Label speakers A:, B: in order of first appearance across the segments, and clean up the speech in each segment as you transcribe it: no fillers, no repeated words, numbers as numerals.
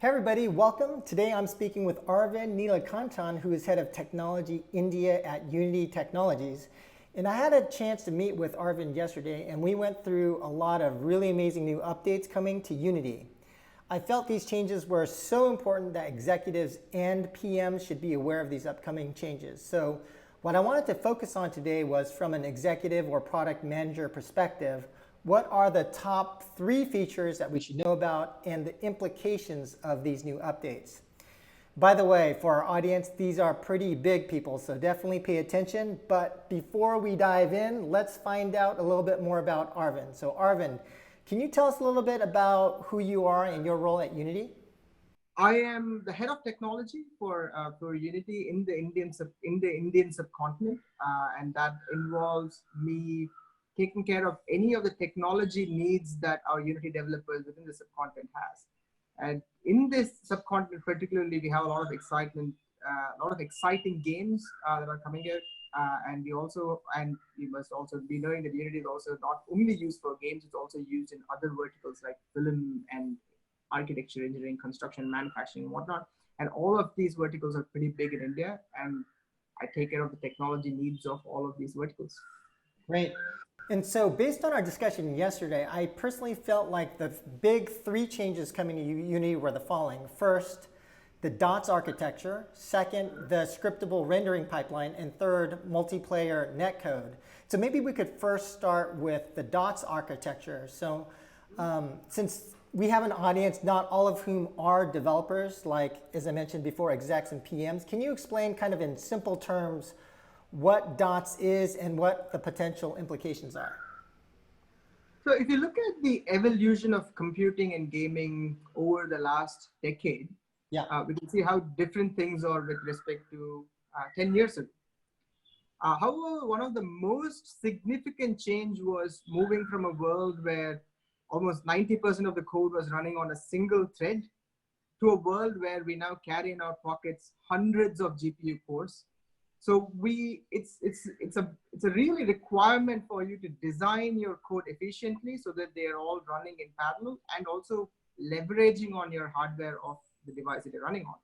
A: Hey everybody, welcome. Today I'm speaking with Arvind Neelakantan, who is head of technology India at Unity Technologies. And I had a chance to meet with Arvind yesterday, and we went through a lot of really amazing new updates coming to Unity. I felt these changes were so important that executives and PMs should be aware of these upcoming changes. So what I wanted to focus on today was from an executive or product manager perspective, what are the top 3 features that we should know about and the implications of these new updates? By the way, for our audience, these are pretty big people, so definitely pay attention. But before we dive in, let's find out a little bit more about Arvind. So Arvind, can you tell us a little bit about who you are and your role at Unity?
B: I am the head of technology for Unity in the Indian subcontinent, and that involves me taking care of any of the technology needs that our Unity developers within the subcontinent has. And in this subcontinent, particularly, we have a lot of excitement, a lot of exciting games that are coming here. And you must also be knowing that Unity is also not only used for games; it's also used in other verticals like film and architecture, engineering, construction, manufacturing, and whatnot. And all of these verticals are pretty big in India, and I take care of the technology needs of all of these verticals.
A: Great. And so based on our discussion yesterday, I personally felt like the big 3 changes coming to Unity were the following. First, the dots architecture. Second, the scriptable rendering pipeline. And third, multiplayer netcode. So maybe we could first start with the dots architecture. So since we have an audience, not all of whom are developers, like as I mentioned before, execs and PMs, can you explain kind of in simple terms what dots is and what the potential implications are?
B: So if you look at the evolution of computing and gaming over the last decade,
A: Yeah.
B: we can see how different things are with respect to 10 years ago. However, one of the most significant change was moving from a world where almost 90% of the code was running on a single thread to a world where we now carry in our pockets hundreds of GPU cores. So it's a really requirement for you to design your code efficiently so that they are all running in parallel and also leveraging on your hardware of the device that you're running on.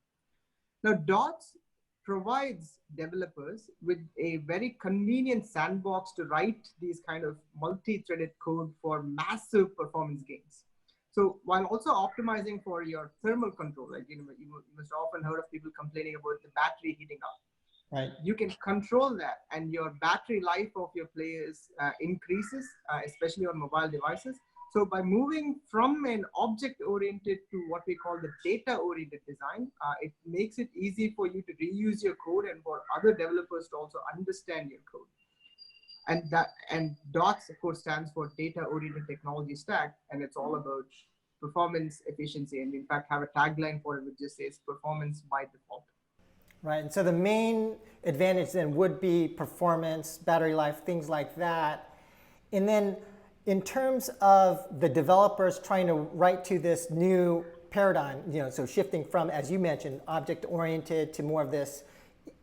B: Now, Dots provides developers with a very convenient sandbox to write these kind of multi-threaded code for massive performance gains. So while also optimizing for your thermal control, like you must often heard of people complaining about the battery heating up.
A: Right.
B: You can control that, and your battery life of your players increases, especially on mobile devices. So by moving from an object-oriented to what we call the data-oriented design, it makes it easy for you to reuse your code and for other developers to also understand your code. And DOTS, of course, stands for Data-Oriented Technology Stack, and it's all about performance efficiency. And in fact, have a tagline for it which just says performance by default.
A: Right, and so the main advantage then would be performance, battery life, things like that. And then in terms of the developers trying to write to this new paradigm, so shifting from, as you mentioned, object-oriented to more of this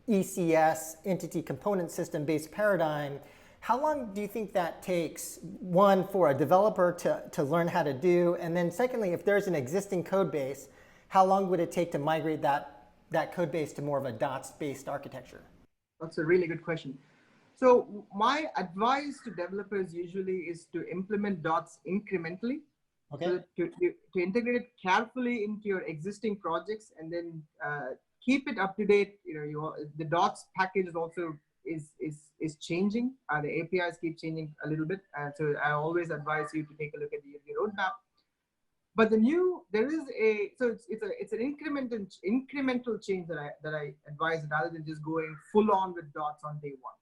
A: ECS, entity component system-based paradigm, how long do you think that takes, one, for a developer to learn how to do, and then secondly, if there's an existing code base, how long would it take to migrate that code base to more of a dots-based architecture?
B: That's a really good question. So my advice to developers usually is to implement dots incrementally.
A: Okay.
B: So to integrate it carefully into your existing projects and then keep it up to date. The dots package is also is changing. The APIs keep changing a little bit. So I always advise you to take a look at the roadmap. But it's an incremental change that I advise rather than just going full on with dots on day one.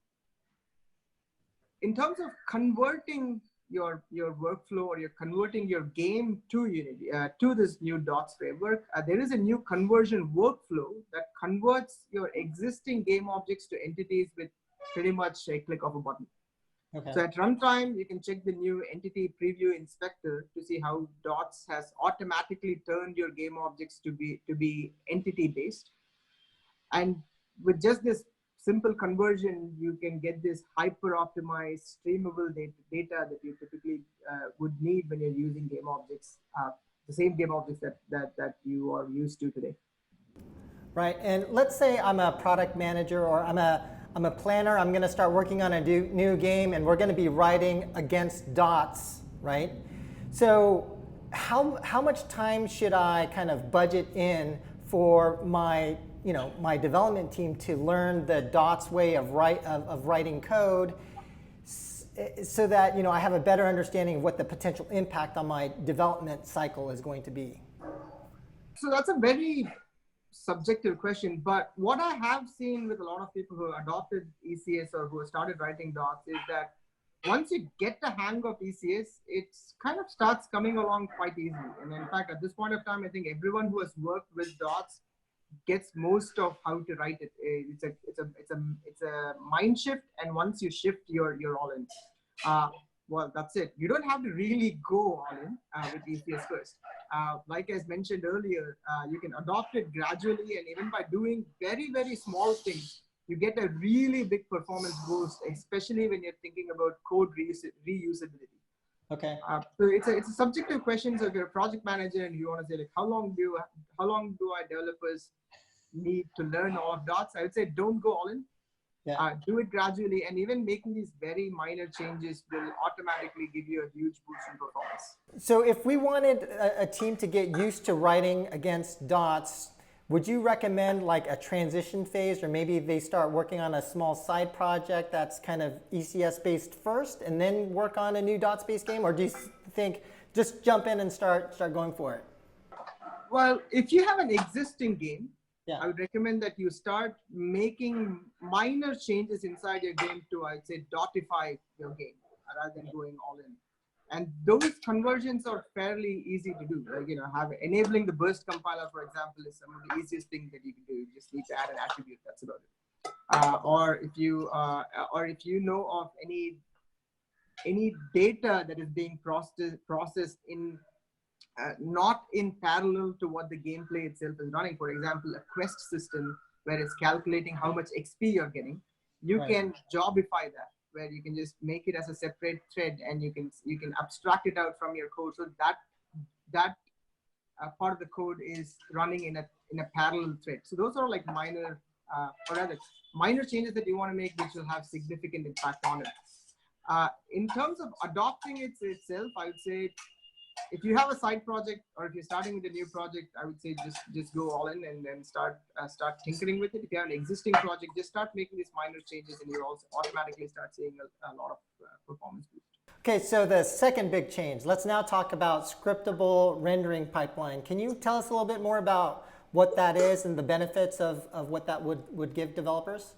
B: In terms of converting your workflow, or you're converting your game to Unity, to this new dots framework, there is a new conversion workflow that converts your existing game objects to entities with pretty much a click of a button. Okay. So at runtime, you can check the new entity preview inspector to see how Dots has automatically turned your game objects to be entity based. And with just this simple conversion, you can get this hyper optimized streamable data that you typically would need when you're using game objects the same game objects that you are used to today.
A: Right, and let's say I'm a product manager or I'm a planner. I'm going to start working on a new game, and we're going to be writing against dots, right? So how much time should I kind of budget in for my my development team to learn the dots way of writing code, so that I have a better understanding of what the potential impact on my development cycle is going to be?
B: So that's a very subjective question, but what I have seen with a lot of people who adopted ECS or who started writing dots is that once you get the hang of ECS, it kind of starts coming along quite easily. And in fact, at this point of time, I think everyone who has worked with dots gets most of how to write it. It's a mind shift, and once you shift, you're all in. Well, that's it. You don't have to really go all in with ECS first. Like I mentioned earlier, you can adopt it gradually, and even by doing very, very small things, you get a really big performance boost, especially when you're thinking about code reusability.
A: Okay.
B: So it's a subjective question. So if you're a project manager and you want to say like, how long do our developers need to learn all of dots? I would say don't go all in. Yeah. Do it gradually, and even making these very minor changes will automatically give you a huge boost in performance.
A: So if we wanted a team to get used to writing against dots, would you recommend like a transition phase, or maybe they start working on a small side project that's kind of ECS based first and then work on a new dots based game? Or do you think just jump in and start going for it?
B: Well, if you have an existing game,
A: yeah,
B: I would recommend that you start making minor changes inside your game to, I'd say, dotify your game rather than going all in. And those conversions are fairly easy to do. Like, enabling the burst compiler, for example, is some of the easiest thing that you can do. You just need to add an attribute. That's about it. Or if you know of any data that is being processed in not in parallel to what the gameplay itself is running. For example, a quest system where it's calculating how much XP you're getting. You can jobify that, where you can just make it as a separate thread, and you can abstract it out from your code, so that part of the code is running in a parallel thread. So those are like minor changes that you want to make, which will have significant impact on it. In terms of adopting it itself, I would say, if you have a side project, or if you're starting with a new project, I would say just go all in and then start tinkering with it. If you have an existing project, just start making these minor changes, and you'll also automatically start seeing a lot of performance boost.
A: Okay, so the second big change. Let's now talk about scriptable rendering pipeline. Can you tell us a little bit more about what that is and the benefits of what that would give developers?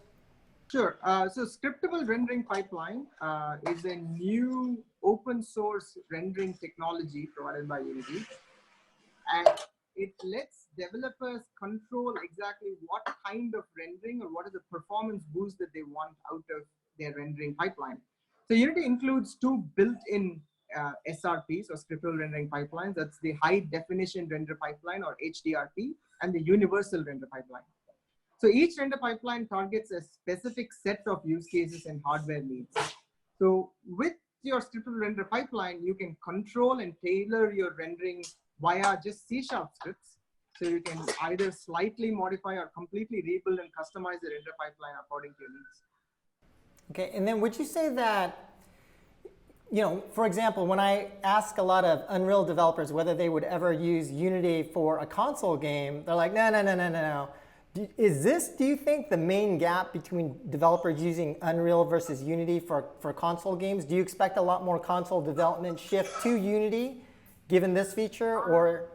B: Sure. So scriptable rendering pipeline is a new open source rendering technology provided by Unity. And it lets developers control exactly what kind of rendering or what is the performance boost that they want out of their rendering pipeline. So Unity includes two built-in SRPs, or scriptable rendering pipelines. That's the high definition render pipeline, or HDRP, and the universal render pipeline. So each render pipeline targets a specific set of use cases and hardware needs. So with your scriptable render pipeline, you can control and tailor your rendering via just C# scripts. So you can either slightly modify or completely rebuild and customize the render pipeline according to your needs.
A: Okay, and then would you say that, for example, when I ask a lot of Unreal developers whether they would ever use Unity for a console game, they're like, no. Do you think the main gap between developers using Unreal versus Unity for console games? Do you expect a lot more console development shift to Unity given this feature, or?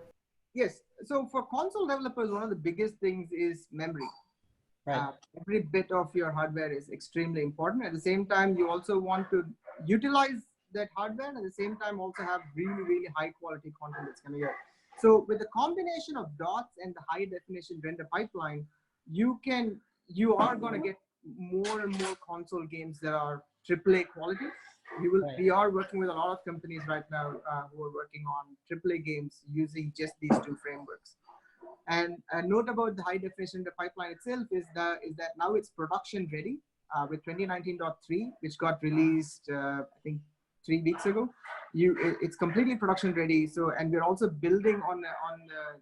B: Yes. So for console developers, one of the biggest things is memory.
A: Right.
B: Every bit of your hardware is extremely important. At the same time, you also want to utilize that hardware, and at the same time also have really, really high quality content that's coming out. So with the combination of dots and the high definition render pipeline, you are going to get more and more console games that are AAA quality. We are working with a lot of companies right now who are working on AAA games using just these two frameworks. And a note about the high definition render pipeline itself is that now it's production ready with 2019.3, which got released I think 3 weeks ago. It's completely production ready. So, and we're also building on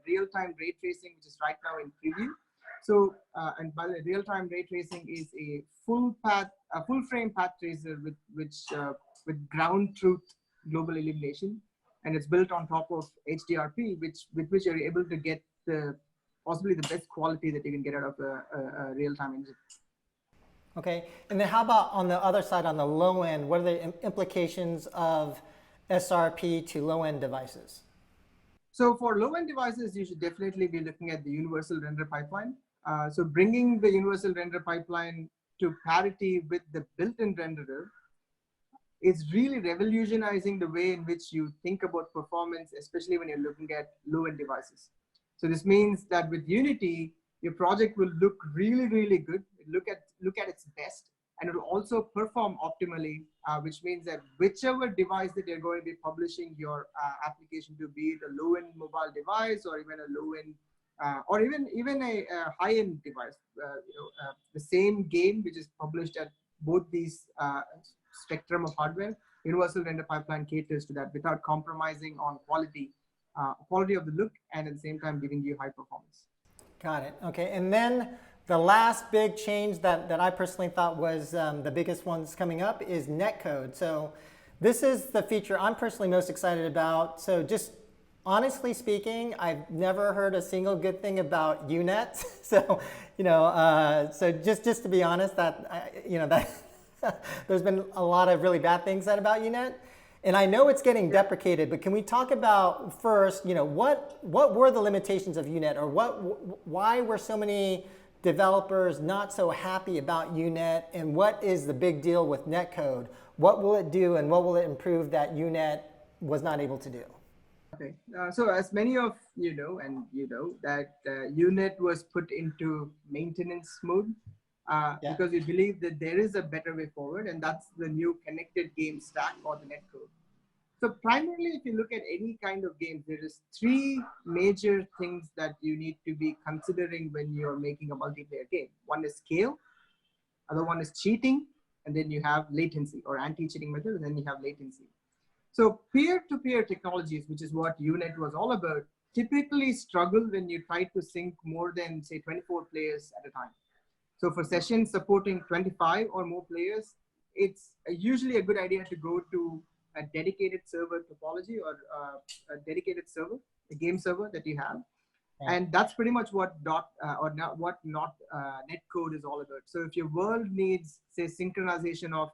B: real-time ray tracing, which is right now in preview. So, and by the way, real-time ray tracing is a full frame path tracer with ground truth global illumination, and it's built on top of HDRP, with which you're able to get possibly the best quality that you can get out of a real-time engine.
A: Okay, and then how about on the other side, on the low end, what are the implications of SRP to low-end devices?
B: So for low-end devices, you should definitely be looking at the universal render pipeline. So bringing the universal render pipeline to parity with the built-in renderer is really revolutionizing the way in which you think about performance, especially when you're looking at low-end devices. So this means that with Unity, your project will look really, really good. Look at its best, and it will also perform optimally, which means that whichever device that you're going to be publishing your application to, be it a low-end mobile device or even a low-end or even a high-end device, the same game which is published at both these spectrum of hardware, universal render pipeline caters to that without compromising on quality of the look, and at the same time giving you high performance.
A: Got it. Okay, and then the last big change that I personally thought was the biggest ones coming up is Netcode. So this is the feature I'm personally most excited about. So just honestly speaking, I've never heard a single good thing about UNet. So so just to be honest, that there's been a lot of really bad things said about UNet. And I know it's getting deprecated, but can we talk about first, what were the limitations of UNet, or why were so many developers not so happy about UNet, and what is the big deal with Netcode? What will it do, and what will it improve that UNet was not able to do?
B: Okay, so as many of you know, that UNet was put into maintenance mode because we believe that there is a better way forward, and that's the new connected game stack, or the Netcode. So primarily, if you look at any kind of game, there is 3 major things that you need to be considering when you're making a multiplayer game. One is scale, other one is cheating, and then you have latency, or anti-cheating method, and then you have latency. So peer-to-peer technologies, which is what UNet was all about, typically struggle when you try to sync more than, say, 24 players at a time. So for sessions supporting 25 or more players, it's usually a good idea to go to a dedicated server topology, or a dedicated server, a game server that you have. Right. And that's pretty much what Netcode is all about. So if your world needs, say, synchronization of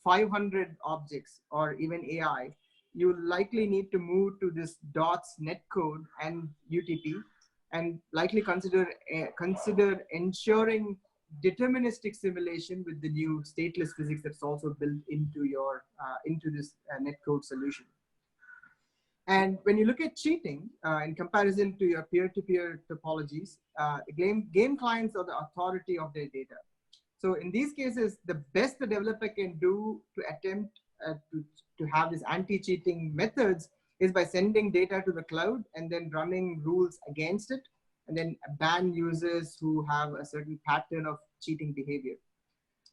B: 500 objects or even AI, you likely need to move to this DOTS Netcode and UTP, and likely consider ensuring deterministic simulation with the new stateless physics that's also built into your into this Netcode solution. And when you look at cheating in comparison to your peer-to-peer topologies, the game clients are the authority of their data. So in these cases, the best the developer can do to attempt to have these anti-cheating methods is by sending data to the cloud and then running rules against it, and then ban users who have a certain pattern of cheating behavior.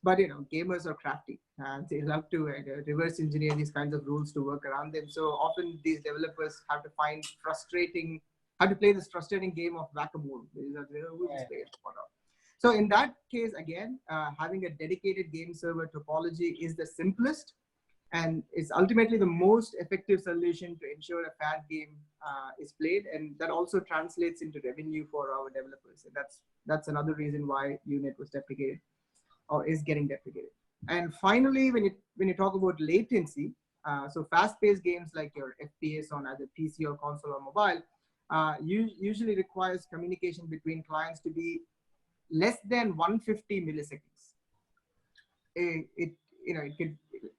B: But gamers are crafty, and they love to reverse engineer these kinds of rules to work around them. So often these developers have to play this frustrating game of whack-a-mole. So in that case, again, having a dedicated game server topology is the simplest, and it's ultimately the most effective solution to ensure a fair game is played, and that also translates into revenue for our developers. And that's another reason why UNet was deprecated, or is getting deprecated. And finally, when you talk about latency, so fast-paced games like your FPS on either PC or console or mobile, usually requires communication between clients to be less than 150 milliseconds. It could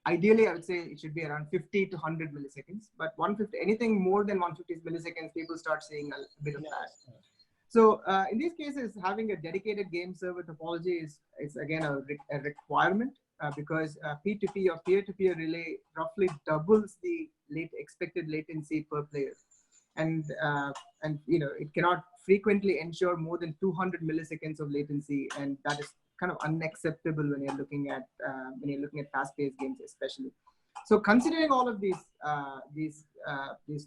B: ideally, I would say it should be around 50 to 100 milliseconds, but 150, anything more than 150 milliseconds, people start seeing a bit of lag. So in these cases, having a dedicated game server topology is again a requirement, because P2P or peer-to-peer relay roughly doubles the expected latency per player, and it cannot frequently ensure more than 200 milliseconds of latency, and that is kind of unacceptable when you're looking at fast-paced games, especially. So considering all of these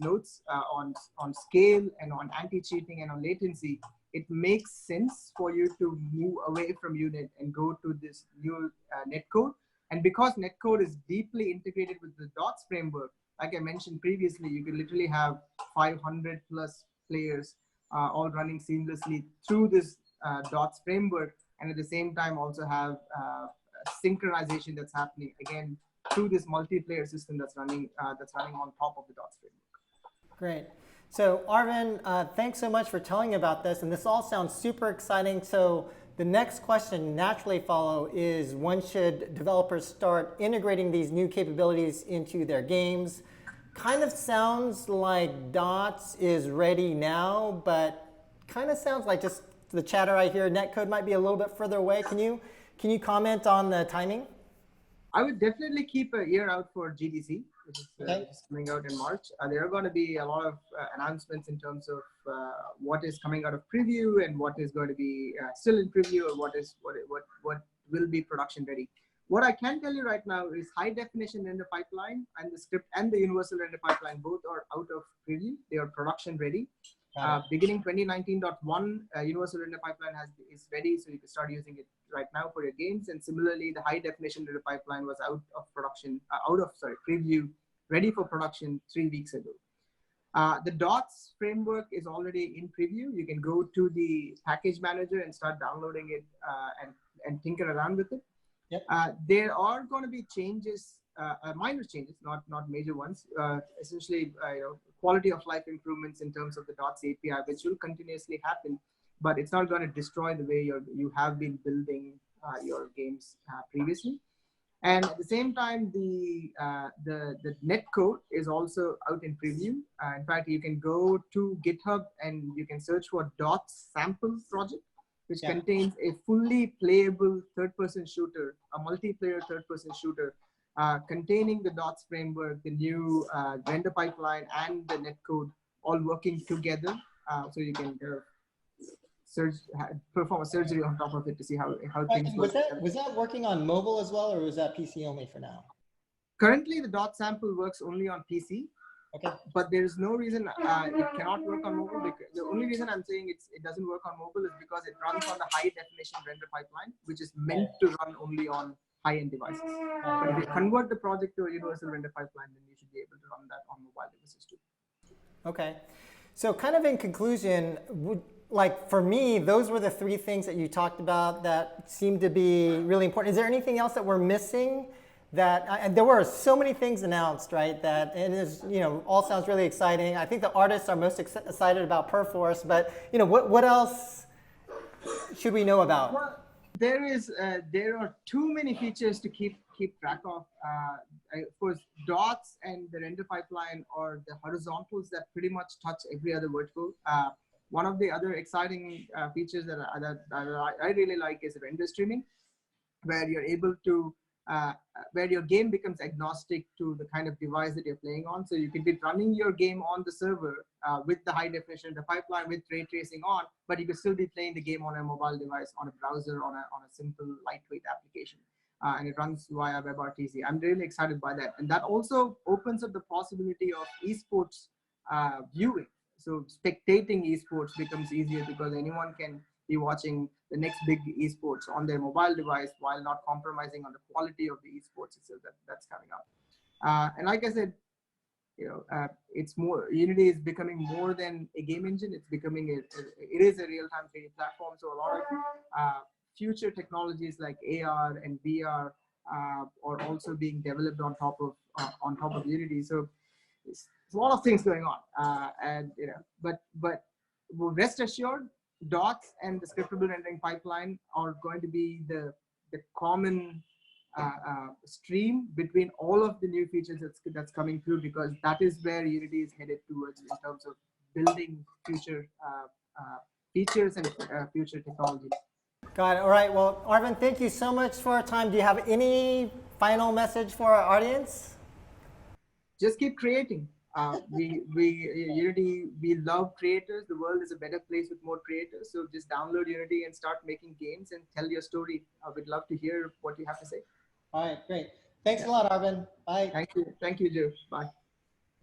B: notes on scale and on anti-cheating and on latency, it makes sense for you to move away from UNet and go to this new Netcode. And because Netcode is deeply integrated with the DOTS framework, like I mentioned previously, you can literally have 500 plus players all running seamlessly through this DOTS framework, and at the same time also have synchronization that's happening again through this multiplayer system that's running on top of the DOTS framework.
A: Great. So Arvind, thanks so much for telling about this, and this all sounds super exciting. So the next question naturally follow is, when should developers start integrating these new capabilities into their games? Kind of sounds like DOTS is ready now, but kind of sounds like, just the chatter I hear, Netcode might be a little bit further away. Can you comment on the timing?
B: I would definitely keep an ear out for GDC, which is coming out in March. There are going to be a lot of announcements in terms of what is coming out of preview and what is going to be still in preview, or what will be production ready. What I can tell you right now is high definition render pipeline and the script and the universal render pipeline both are out of preview. They are production ready. Beginning 2019.1, universal render pipeline is ready, so you can start using it right now for your games. And similarly, the high definition render pipeline was out of preview, ready for production 3 weeks ago. The DOTS framework is already in preview. You can go to the package manager and start downloading it and tinker around with it.
A: Yep.
B: There are going to be changes, minor changes, not major ones. Essentially, quality of life improvements in terms of the DOTS API, which will continuously happen, but it's not going to destroy the way you have been building your games previously. And at the same time, the Netcode is also out in preview. In fact, you can go to GitHub and you can search for DOTS sample project, which contains a fully playable third-person shooter, a multiplayer third-person shooter, containing the DOTS framework, the new render pipeline, and the Netcode all working together. So you can perform a surgery on top of it to see how things work.
A: Was that working on mobile as well, or was that PC only for now?
B: Currently, the DOTS sample works only on PC.
A: Okay.
B: But there is no reason it cannot work on mobile. Because the only reason I'm saying it doesn't work on mobile is because it runs on the high definition render pipeline, which is meant to run only on high-end devices. But if you convert the project to a universal render pipeline, then you should be able to run that on mobile devices too.
A: Okay. So kind of in conclusion, like for me, those were the 3 things that you talked about that seemed to be really important. Is there anything else that we're missing? And there were so many things announced, right? That it is, all sounds really exciting. I think the artists are most excited about Perforce, but what else should we know about?
B: Well, there are too many features to keep track of. Of course, DOTS and the render pipeline are the horizontals that pretty much touch every other vertical. One of the other exciting features that I really like is render streaming, where you're able to where your game becomes agnostic to the kind of device that you're playing on. So you can be running your game on the server with the high definition, the pipeline with ray tracing on, but you can still be playing the game on a mobile device, on a browser, on a simple lightweight application. And it runs via WebRTC. I'm really excited by that. And that also opens up the possibility of esports viewing. So spectating esports becomes easier because anyone can be watching the next big esports on their mobile device while not compromising on the quality of the esports itself that's coming up. And like I said, it's more, Unity is becoming more than a game engine. It's becoming it is a real-time 3D platform. So a lot of future technologies like AR and VR are also being developed on top of Unity. So it's a lot of things going on, but rest assured, DOTS and the scriptable rendering pipeline are going to be the common stream between all of the new features that's coming through, because that is where Unity is headed towards in terms of building future features and future technology.
A: Got it. All right. Well, Arvind, thank you so much for our time. Do you have any final message for our audience?
B: Just keep creating. Unity, we love creators. The world is a better place with more creators. So just download Unity and start making games and tell your story. We'd love to hear what you have to say.
A: All right, great. Thanks a lot, Arvind. Bye.
B: Thank you. Thank you, Joe. Bye.